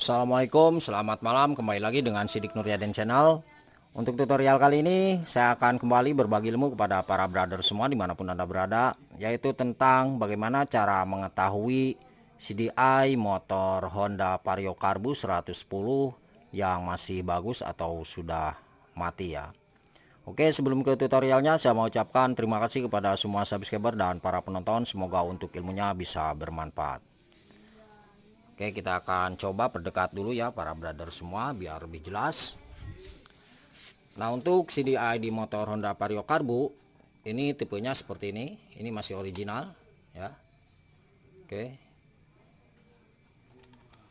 Assalamualaikum, selamat malam, kembali lagi dengan Sidik Nuryadin Channel. Untuk tutorial kali ini saya akan kembali berbagi ilmu kepada para brother semua dimanapun Anda berada, yaitu tentang bagaimana cara mengetahui CDI motor Honda Vario Karbu 110 yang masih bagus atau sudah mati ya. Oke, sebelum ke tutorialnya saya mau ucapkan terima kasih kepada semua subscriber dan para penonton, semoga untuk ilmunya bisa bermanfaat. Oke, kita akan coba perdekat dulu ya para brother semua biar lebih jelas. Nah, untuk CDI di motor Honda Vario Karbu ini tipenya seperti ini. Ini masih original ya. Oke.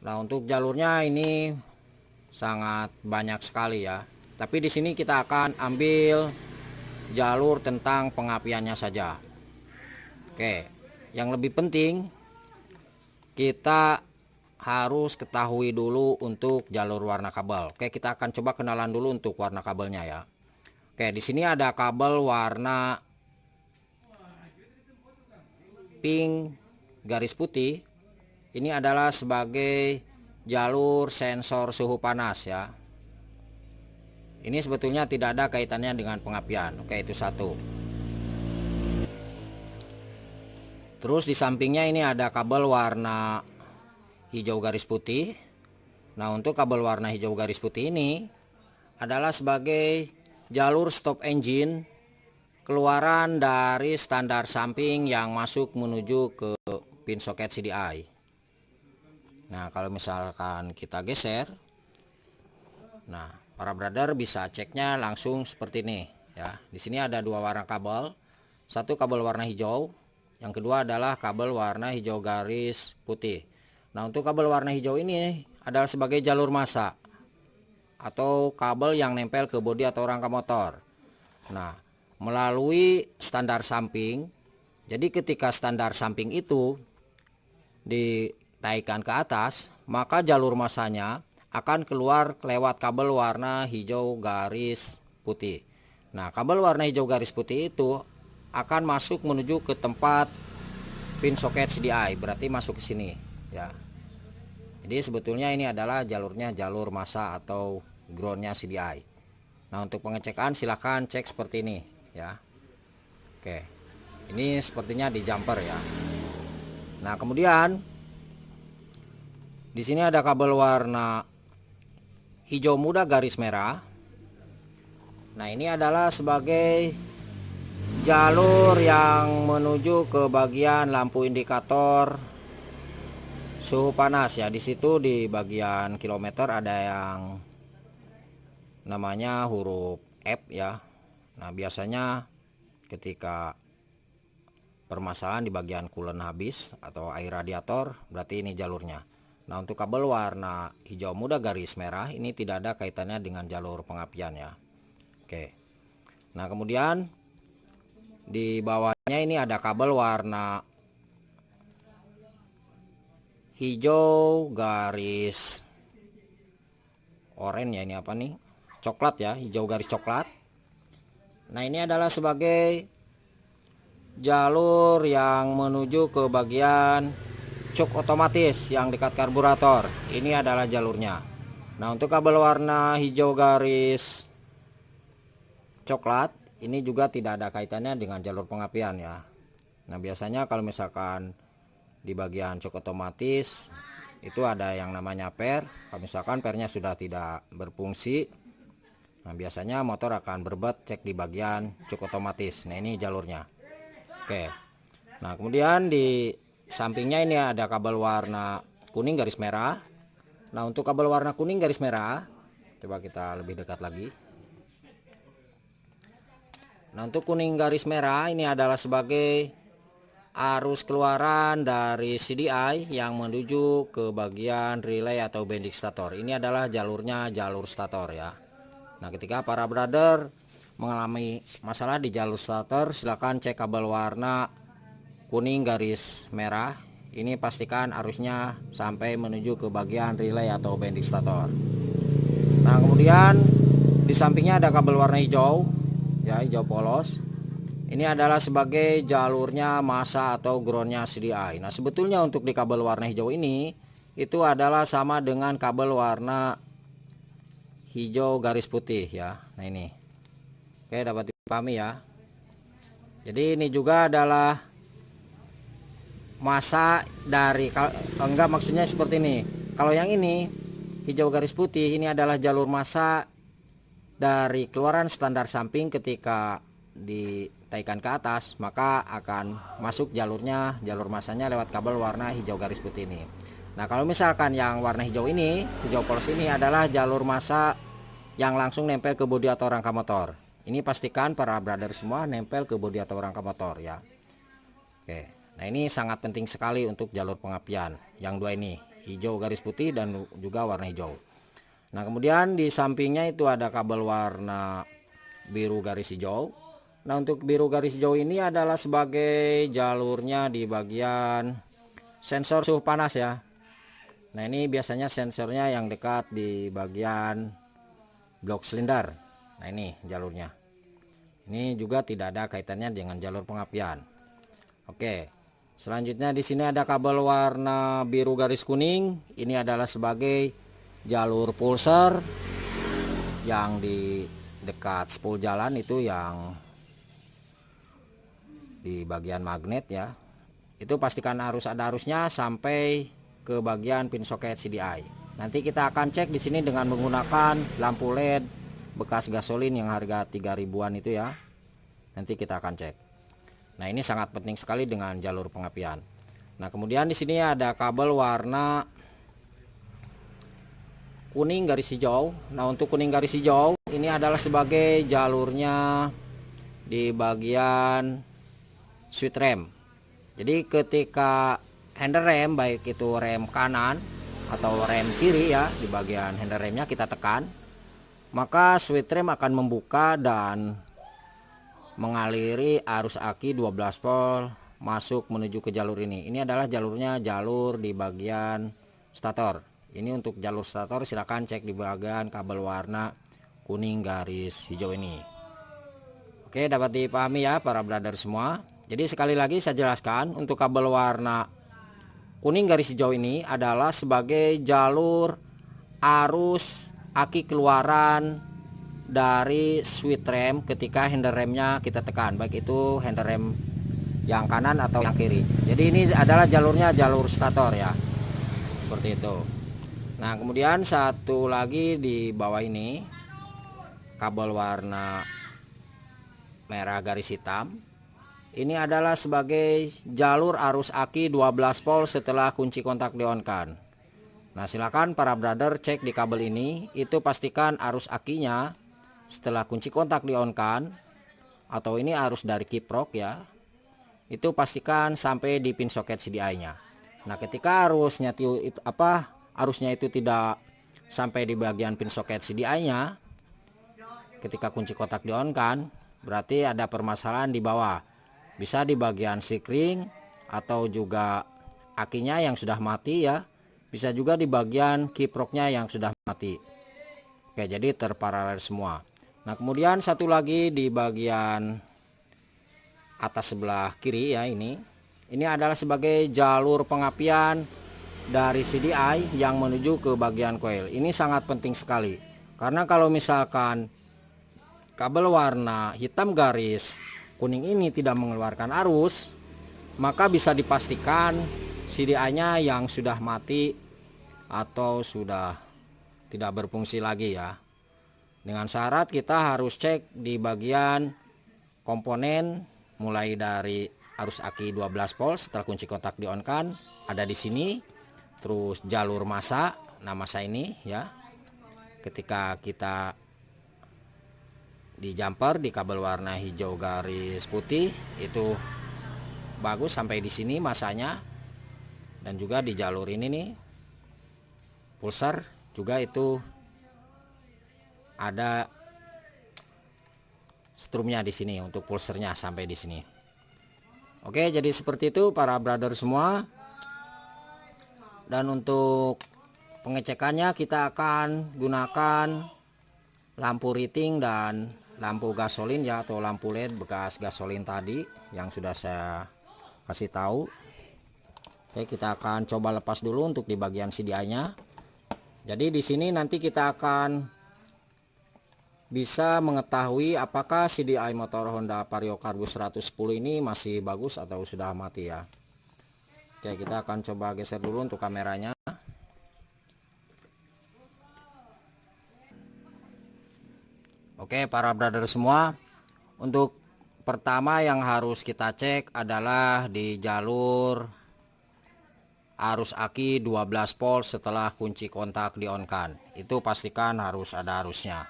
Nah, untuk jalurnya ini sangat banyak sekali ya. Tapi di sini kita akan ambil jalur tentang pengapiannya saja. Oke. Yang lebih penting kita harus ketahui dulu untuk jalur warna kabel. Oke, kita akan coba kenalan dulu untuk warna kabelnya ya. Oke, di sini ada kabel warna pink garis putih. Ini adalah sebagai jalur sensor suhu panas ya. Ini sebetulnya tidak ada kaitannya dengan pengapian. Oke, itu satu. Terus di sampingnya ini ada kabel warna hijau garis putih. Nah, untuk kabel warna hijau garis putih ini adalah sebagai jalur stop engine keluaran dari standar samping yang masuk menuju ke pin soket CDI. Nah, kalau misalkan kita geser, nah para brother bisa ceknya langsung seperti ini ya. Di sini ada dua warna kabel, satu kabel warna hijau, yang kedua adalah kabel warna hijau garis putih. Nah, untuk kabel warna hijau ini adalah sebagai jalur massa atau kabel yang nempel ke bodi atau rangka motor. Nah, melalui standar samping. Jadi ketika standar samping itu ditaikkan ke atas, maka jalur massanya akan keluar lewat kabel warna hijau garis putih. Nah, kabel warna hijau garis putih itu akan masuk menuju ke tempat pin soket CDI, berarti masuk ke sini ya. Jadi sebetulnya ini adalah jalurnya jalur massa atau groundnya CDI. Nah, untuk pengecekan silahkan cek seperti ini ya. Oke, ini sepertinya di jumper ya. Nah, kemudian di sini ada kabel warna hijau muda garis merah. Nah, ini adalah sebagai jalur yang menuju ke bagian lampu indikator suhu panas ya. Di situ di bagian kilometer ada yang namanya huruf F ya. Nah, biasanya ketika permasalahan di bagian coolant habis atau air radiator, berarti ini jalurnya. Nah, untuk kabel warna hijau muda garis merah ini tidak ada kaitannya dengan jalur pengapian ya. Oke. Nah, kemudian di bawahnya ini ada kabel warna hijau garis oranye ya, ini apa nih? Coklat ya, hijau garis coklat. Nah, ini adalah sebagai jalur yang menuju ke bagian cuk otomatis yang dekat karburator. Ini adalah jalurnya. Nah, untuk kabel warna hijau garis coklat ini juga tidak ada kaitannya dengan jalur pengapian ya. Nah, biasanya kalau misalkan di bagian cuk otomatis itu ada yang namanya per. Kalau misalkan pernya sudah tidak berfungsi, nah biasanya motor akan berbet cek di bagian cuk otomatis. Nah, ini jalurnya. Oke. Nah, kemudian di sampingnya ini ada kabel warna kuning garis merah. Nah, untuk kabel warna kuning garis merah, coba kita lebih dekat lagi. Nah, untuk kuning garis merah ini adalah sebagai arus keluaran dari CDI yang menuju ke bagian relay atau bending stator. Ini adalah jalurnya jalur stator ya. Nah, ketika para brother mengalami masalah di jalur stator, silakan cek kabel warna kuning garis merah. Ini pastikan arusnya sampai menuju ke bagian relay atau bending stator. Nah, kemudian di sampingnya ada kabel warna hijau ya, hijau polos. Ini adalah sebagai jalurnya massa atau groundnya CDI. Nah, sebetulnya untuk di kabel warna hijau ini itu adalah sama dengan kabel warna hijau garis putih ya. Nah ini, oke, dapat dipahami ya. Jadi ini juga adalah masa dari, enggak, maksudnya seperti ini. Kalau yang ini hijau garis putih, ini adalah jalur masa dari keluaran standar samping. Ketika ditaikan ke atas, maka akan masuk jalur masanya lewat kabel warna hijau garis putih ini. Nah kalau misalkan yang warna hijau ini, hijau polos ini adalah jalur masa yang langsung nempel ke bodi atau rangka motor. Ini pastikan para brother semua nempel ke bodi atau rangka motor ya. Oke, nah ini sangat penting sekali untuk jalur pengapian yang dua ini, hijau garis putih dan juga warna hijau. Nah kemudian di sampingnya itu ada kabel warna biru garis hijau. Nah untuk biru garis hijau ini adalah sebagai jalurnya di bagian sensor suhu panas ya. Nah ini biasanya sensornya yang dekat di bagian blok silinder. Nah ini jalurnya. Ini juga tidak ada kaitannya dengan jalur pengapian. Oke, selanjutnya di sini ada kabel warna biru garis kuning. Ini adalah sebagai jalur pulser yang di dekat spool jalan itu, yang di bagian magnet ya. Itu pastikan harus ada arusnya sampai ke bagian pin soket CDI. Nanti kita akan cek di sini dengan menggunakan lampu LED bekas gasolin yang harga 3 ribuan itu ya. Nanti kita akan cek. Nah, ini sangat penting sekali dengan jalur pengapian. Nah, kemudian di sini ada kabel warna kuning garis hijau. Nah, untuk kuning garis hijau ini adalah sebagai jalurnya di bagian switch rem. Jadi ketika handle rem, baik itu rem kanan atau rem kiri ya, di bagian handle remnya kita tekan, maka switch rem akan membuka dan mengaliri arus aki 12 volt masuk menuju ke jalur ini. Ini adalah jalurnya, jalur di bagian stator. Ini untuk jalur stator, silakan cek di bagian kabel warna kuning garis hijau ini. Oke, dapat dipahami ya para brother semua. Jadi sekali lagi saya jelaskan, untuk kabel warna kuning garis hijau ini adalah sebagai jalur arus aki keluaran dari switch rem ketika handle remnya kita tekan, baik itu handle rem yang kanan atau yang kiri. Jadi ini adalah jalurnya, jalur stator ya, seperti itu. Nah kemudian satu lagi di bawah ini kabel warna merah garis hitam. Ini adalah sebagai jalur arus aki 12 volt setelah kunci kontak di-on-kan. Nah silakan para brother cek di kabel ini, itu pastikan arus akinya setelah kunci kontak di-on-kan, atau ini arus dari kiprok ya, itu pastikan sampai di pin soket CDI nya. Nah ketika arusnya itu tidak sampai di bagian pin soket CDI nya ketika kunci kontak di-on-kan, berarti ada permasalahan di bawah. Bisa di bagian sikring atau juga akinya yang sudah mati ya. Bisa juga di bagian kiproknya yang sudah mati. Oke, jadi terparalel semua. Nah kemudian satu lagi di bagian atas sebelah kiri ya, ini adalah sebagai jalur pengapian dari CDI yang menuju ke bagian coil. Ini sangat penting sekali, karena kalau misalkan kabel warna hitam garis kuning ini tidak mengeluarkan arus, maka bisa dipastikan CDI-nya yang sudah mati atau sudah tidak berfungsi lagi ya. Dengan syarat kita harus cek di bagian komponen, mulai dari arus aki 12 volt setelah kunci kontak di-on-kan ada di sini, terus jalur masa, nah masa ini ya. Ketika kita di jumper di kabel warna hijau garis putih itu bagus sampai di sini masanya, dan juga di jalur ini nih pulsar juga itu ada strumnya di sini untuk pulsernya sampai di sini. Oke, jadi seperti itu para brother semua. Dan untuk pengecekannya kita akan gunakan lampu riting dan lampu gasolin ya, atau lampu LED bekas gasolin tadi yang sudah saya kasih tahu. Oke, kita akan coba lepas dulu untuk di bagian CDI-nya. Jadi di sini nanti kita akan bisa mengetahui apakah CDI motor Honda Vario Cargo 110 ini masih bagus atau sudah mati ya. Oke, kita akan coba geser dulu untuk kameranya. Oke, para brother semua, untuk pertama yang harus kita cek adalah di jalur arus aki 12 volt setelah kunci kontak di on kan. Itu pastikan harus ada arusnya.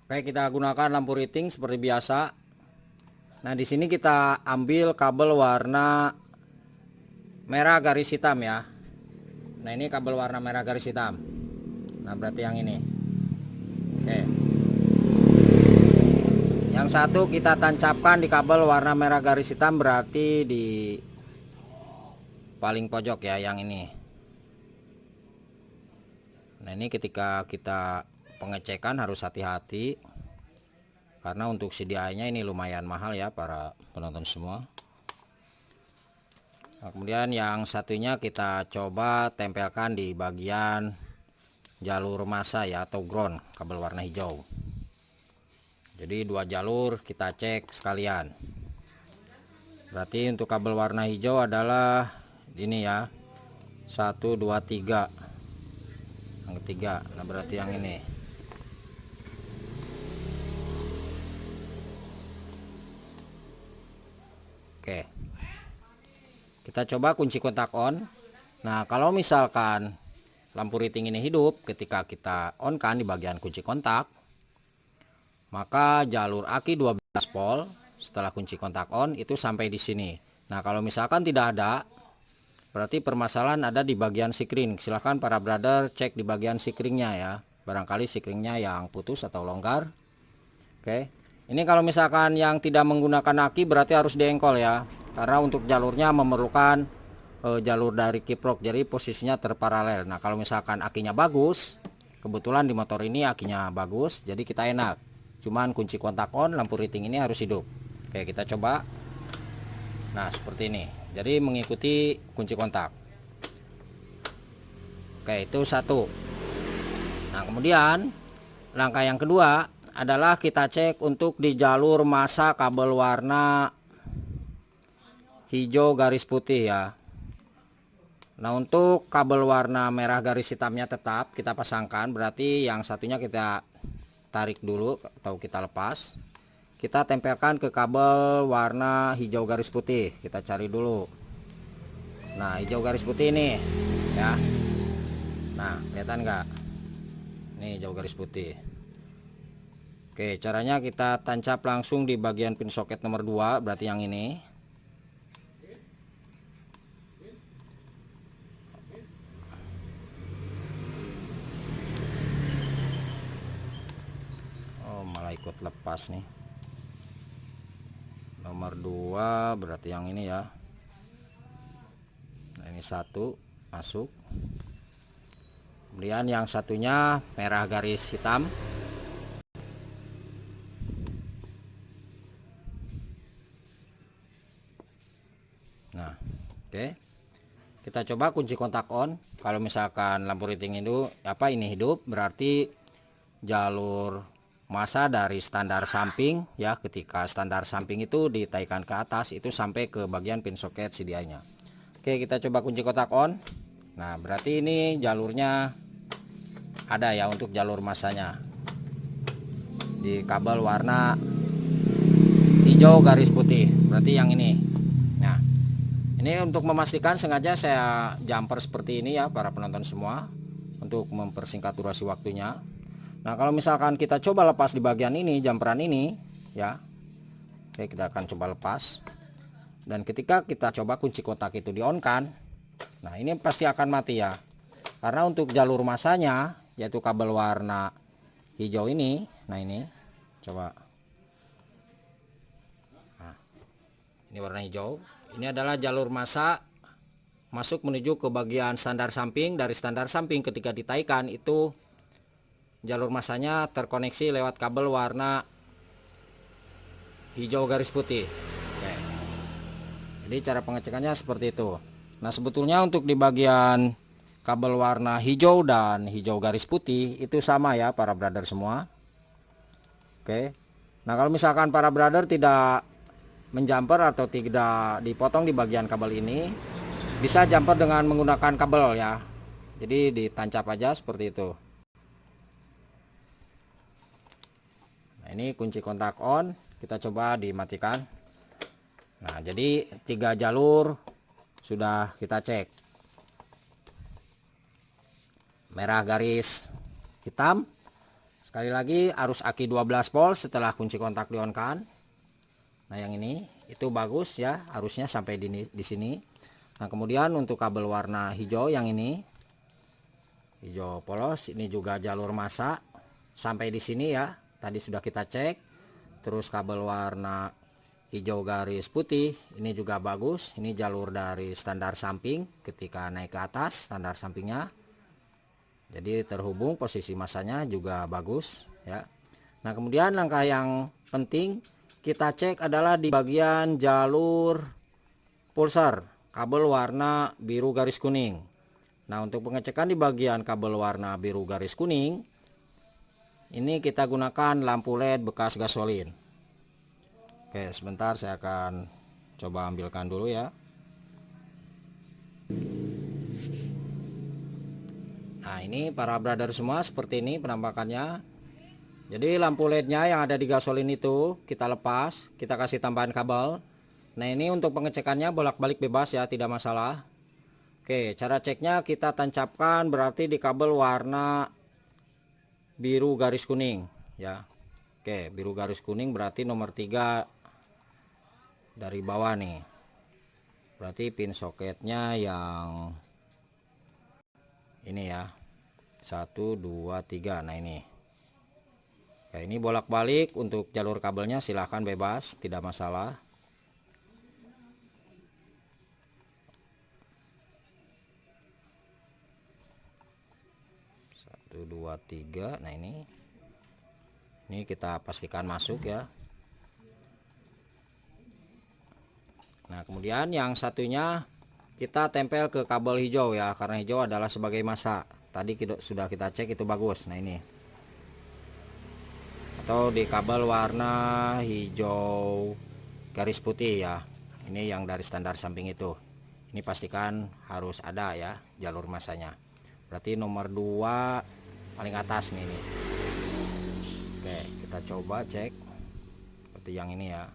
Oke, kita gunakan lampu riting seperti biasa. Nah, di sini kita ambil kabel warna merah garis hitam ya. Nah, ini kabel warna merah garis hitam. Nah, berarti yang ini. Oke. Yang satu kita tancapkan di kabel warna merah garis hitam, berarti di paling pojok ya, yang ini. Nah, ini ketika kita pengecekan harus hati-hati, karena untuk CDI-nya ini lumayan mahal ya para penonton semua. Nah, kemudian yang satunya kita coba tempelkan di bagian jalur massa ya, atau ground, kabel warna hijau. Jadi dua jalur kita cek sekalian. Berarti untuk kabel warna hijau adalah ini ya, 1 2 3. Yang ketiga. Nah, berarti yang ini. Oke. Kita coba kunci kontak on. Nah, kalau misalkan lampu riting ini hidup ketika kita on kan di bagian kunci kontak, maka jalur aki 12 volt setelah kunci kontak on itu sampai di sini. Nah, kalau misalkan tidak ada, berarti permasalahan ada di bagian sikring. Silahkan para brother cek di bagian sikringnya ya. Barangkali sikringnya yang putus atau longgar. Oke. Ini kalau misalkan yang tidak menggunakan aki berarti harus diengkol ya. Karena untuk jalurnya memerlukan jalur dari kiprok, jadi posisinya terparalel. Nah, kalau misalkan akinya bagus, kebetulan di motor ini akinya bagus, jadi kita enak. Cuman kunci kontak on, lampu riting ini harus hidup. Oke, kita coba. Nah, seperti ini. Jadi mengikuti kunci kontak. Oke, itu satu. Nah, kemudian langkah yang kedua adalah kita cek untuk di jalur massa kabel warna hijau garis putih ya. Nah, untuk kabel warna merah garis hitamnya tetap kita pasangkan, berarti yang satunya kita tarik dulu atau kita lepas. Kita tempelkan ke kabel warna hijau garis putih. Kita cari dulu. Nah, hijau garis putih ini ya. Nah, kelihatan nggak? Nih hijau garis putih. Oke, caranya kita tancap langsung di bagian pin soket nomor 2, berarti yang ini. Ikut lepas nih, nomor 2 berarti yang ini ya. Nah, ini satu masuk, kemudian yang satunya merah garis hitam. Nah, oke, kita coba kunci kontak on. Kalau misalkan lampu riting itu ini hidup, berarti jalur massa dari standar samping ya, ketika standar samping itu ditaikan ke atas itu sampai ke bagian pin soket CDI-nya. Oke, kita coba kunci kotak on. Nah, berarti ini jalurnya ada ya untuk jalur massanya di kabel warna hijau garis putih, berarti yang ini. Nah, ini untuk memastikan sengaja saya jumper seperti ini ya para penonton semua, untuk mempersingkat durasi waktunya. Nah, kalau misalkan kita coba lepas di bagian ini, jumperan ini ya. Oke, kita akan coba lepas. Dan ketika kita coba kunci kotak itu di on kan, nah ini pasti akan mati ya. Karena untuk jalur massanya yaitu kabel warna hijau ini, nah ini coba. Nah, ini warna hijau. Ini adalah jalur massa masuk menuju ke bagian standar samping. Dari standar samping ketika ditaikan itu jalur massanya terkoneksi lewat kabel warna hijau garis putih. Oke. Jadi cara pengecekannya seperti itu. Nah, sebetulnya untuk di bagian kabel warna hijau dan hijau garis putih itu sama ya para brother semua. Oke. Nah, kalau misalkan para brother tidak menjumper atau tidak dipotong di bagian kabel ini, bisa jumper dengan menggunakan kabel ya. Jadi ditancap aja seperti itu. Nah, ini kunci kontak on, kita coba dimatikan. Nah, jadi 3 jalur sudah kita cek. Merah garis hitam. Sekali lagi arus aki 12 volt setelah kunci kontak di on kan. Nah, yang ini itu bagus ya, arusnya sampai di sini. Nah, kemudian untuk kabel warna hijau yang ini, hijau polos, ini juga jalur massa sampai di sini ya. Tadi sudah kita cek. Terus kabel warna hijau garis putih ini juga bagus. Ini jalur dari standar samping ketika naik ke atas standar sampingnya. Jadi terhubung, posisi masanya juga bagus ya. Nah, kemudian langkah yang penting kita cek adalah di bagian jalur pulsar kabel warna biru garis kuning. Nah, untuk pengecekan di bagian kabel warna biru garis kuning ini kita gunakan lampu LED bekas gasolin. Oke, sebentar saya akan coba ambilkan dulu ya. Nah, ini para brother semua seperti ini penampakannya. Jadi lampu LED-nya yang ada di gasolin itu kita lepas, kita kasih tambahan kabel. Nah, ini untuk pengecekannya bolak-balik bebas ya, tidak masalah. Oke, cara ceknya kita tancapkan berarti di kabel warna biru garis kuning ya. Oke, biru garis kuning berarti nomor 3 dari bawah nih. Berarti pin soketnya yang ini ya, 1 2 3. Nah, ini ya, ini bolak-balik. Untuk jalur kabelnya silahkan bebas, tidak masalah. Satu dua tiga. Nah, ini kita pastikan masuk ya. Nah, kemudian yang satunya kita tempel ke kabel hijau ya, karena hijau adalah sebagai massa. Tadi sudah kita cek itu bagus. Nah, ini atau di kabel warna hijau garis putih ya, ini yang dari standar samping itu. Ini pastikan harus ada ya jalur massanya. Berarti nomor 2 paling atas nih ini. Oke, kita coba cek seperti yang ini ya.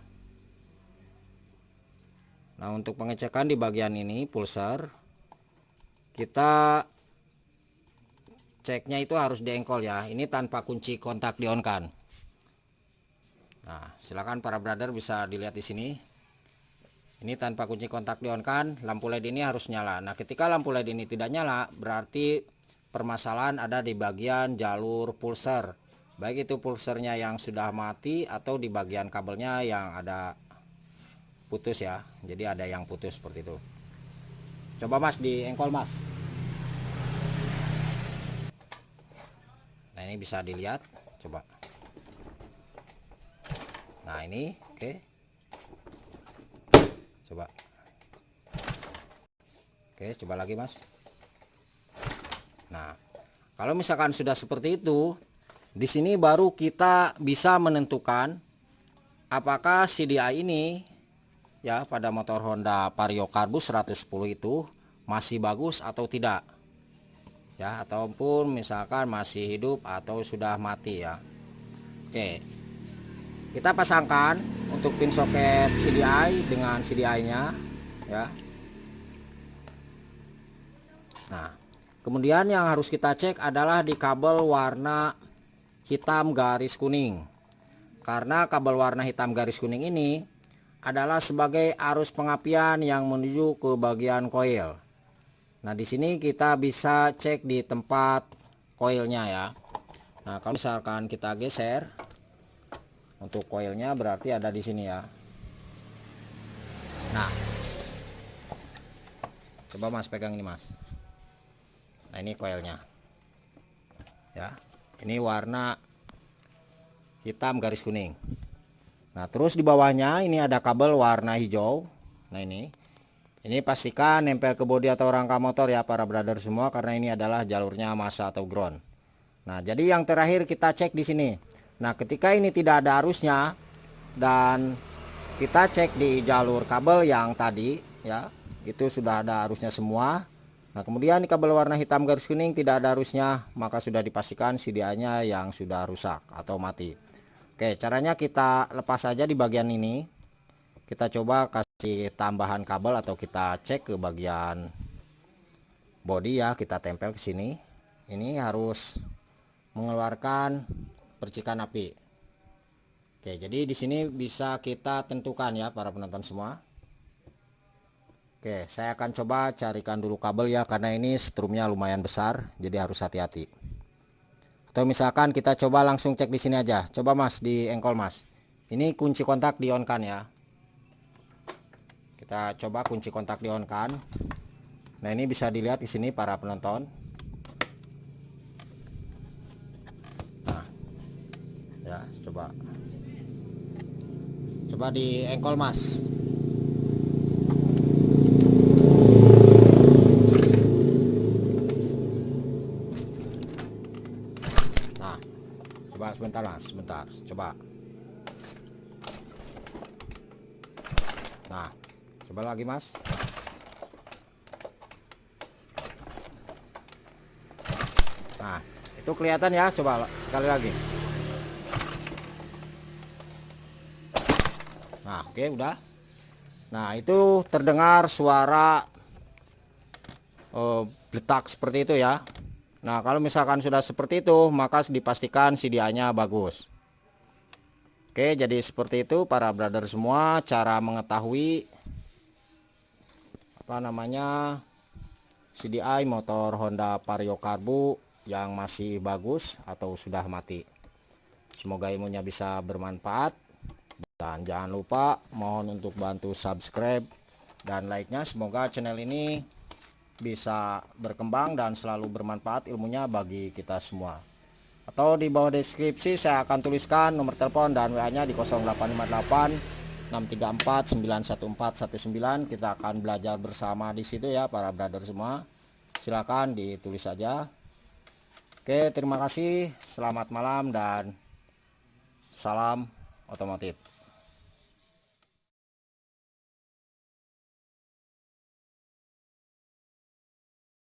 Nah, untuk pengecekan di bagian ini pulsar, kita ceknya itu harus diengkol ya. Ini tanpa kunci kontak di on kan. Nah, silakan para brother bisa dilihat di sini. Ini tanpa kunci kontak di on kan, lampu LED ini harus nyala. Nah, ketika lampu LED ini tidak nyala, berarti permasalahan ada di bagian jalur pulsar. Baik itu pulsarnya yang sudah mati atau di bagian kabelnya yang ada putus ya. Jadi ada yang putus seperti itu. Coba Mas diengkol Mas. Nah, ini bisa dilihat, coba. Nah, ini oke. Coba. Oke, coba lagi Mas. Nah, kalau misalkan sudah seperti itu, di sini baru kita bisa menentukan apakah CDI ini ya pada motor Honda Vario Karbus 110 itu masih bagus atau tidak ya, ataupun misalkan masih hidup atau sudah mati ya. Oke, kita pasangkan untuk pin soket CDI dengan CDI nya ya. Nah, kemudian yang harus kita cek adalah di kabel warna hitam garis kuning, karena kabel warna hitam garis kuning ini adalah sebagai arus pengapian yang menuju ke bagian koil. Nah, di sini kita bisa cek di tempat koilnya ya. Nah, kalau misalkan kita geser untuk koilnya berarti ada di sini ya. Nah, coba Mas pegang ini Mas. Nah, ini koilnya ya. Ini warna hitam garis kuning. Nah, terus di bawahnya ini ada kabel warna hijau. Nah, ini pastikan nempel ke bodi atau rangka motor ya para brother semua, karena ini adalah jalurnya massa atau ground. Nah, jadi yang terakhir kita cek di sini. Nah, ketika ini tidak ada arusnya dan kita cek di jalur kabel yang tadi ya, itu sudah ada arusnya semua. Nah, kemudian di kabel warna hitam garis kuning tidak ada arusnya, maka sudah dipastikan CDI-nya yang sudah rusak atau mati. Oke, caranya kita lepas saja di bagian ini. Kita coba kasih tambahan kabel atau kita cek ke bagian bodi ya, kita tempel ke sini. Ini harus mengeluarkan percikan api. Oke, jadi di sini bisa kita tentukan ya para penonton semua. Oke, saya akan coba carikan dulu kabel ya, karena ini strumnya lumayan besar, jadi harus hati-hati. Atau misalkan kita coba langsung cek di sini aja. Coba Mas di engkol Mas. Ini kunci kontak di on kan ya. Kita coba kunci kontak di on kan. Nah, ini bisa dilihat di sini para penonton. Nah, ya coba. Coba di engkol Mas. Nah, coba sebentar Mas, sebentar. Coba. Nah, coba lagi Mas. Nah, itu kelihatan ya, coba sekali lagi. Nah, oke udah. Nah, itu terdengar suara bletak seperti itu ya. Nah, kalau misalkan sudah seperti itu, maka dipastikan CDI-nya bagus. Oke, jadi seperti itu para brother semua cara mengetahui CDI motor Honda Vario Karbu yang masih bagus atau sudah mati. Semoga ilmunya bisa bermanfaat, dan jangan lupa mohon untuk bantu subscribe dan like-nya. Semoga channel ini bisa berkembang dan selalu bermanfaat ilmunya bagi kita semua. Atau di bawah deskripsi saya akan tuliskan nomor telepon dan WA-nya di 0858 634 91419. Kita akan belajar bersama di situ ya para brother semua. Silakan ditulis saja. Oke, terima kasih. Selamat malam dan salam otomotif.